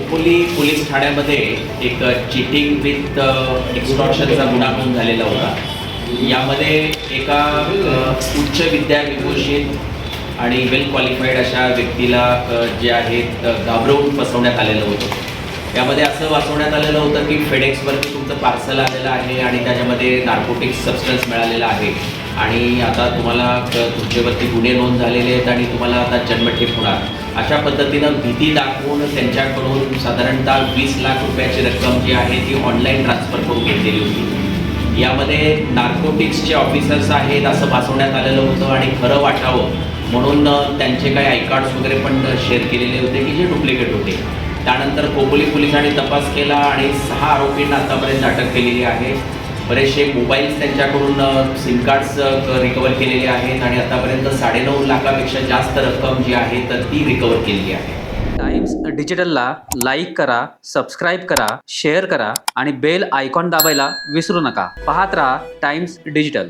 Khopoli police ठाण्यामध्ये एक cheating with एक्स्टॉर्शनचा गुन्हा नोंद झालेला होता. यामध्ये एका उच्च विद्याविभूषित आणि वेल क्वालिफाईड अशा व्यक्तीला जे आहेत घाबरवून फसवण्यात आलेलं होतं. यामध्ये असं वाचवण्यात आलेलं होतं की फेडेक्सवरती तुमचं पार्सल आलेलं आहे आणि त्याच्यामध्ये नार्कोटिक्स सबस्टन्स मिळालेला आहे आणि आता तुम्हाला तुमच्यावरती गुन्हे नोंद झालेले आहेत आणि तुम्हाला आता जन्मठेप होणार, अशा पद्धतीनं भीती दाखवून त्यांच्याकडून साधारणतः 20 लाख रुपयाची रक्कम जी आहे ती ऑनलाईन ट्रान्सफर करून घेतलेली होती. यामध्ये नार्कोटिक्सचे ऑफिसर्स आहेत असं भासवण्यात आलेलं होतं आणि खरं वाटावं म्हणून त्यांचे काही आय कार्ड्स वगैरे पण शेअर केलेले होते की जे डुप्लिकेट होते. त्यानंतर खोपोली पोलिसांनी तपास केला आणि 6 आरोपींना आतापर्यंत अटक केलेली आहे. बरेचसे मोबाईल्स त्यांच्याकडून सिम कार्ड्स रिकवर केलेले आहेत आणि आतापर्यंत 9.5 लाखापेक्षा जास्त रक्कम जी आहे तर ती रिकवर केलेली आहे. टाइम्स डिजिटलला लाईक करा, सबस्क्राईब करा, शेअर करा आणि बेल आयकॉन दाबायला विसरू नका. पाहत रहा टाइम्स डिजिटल.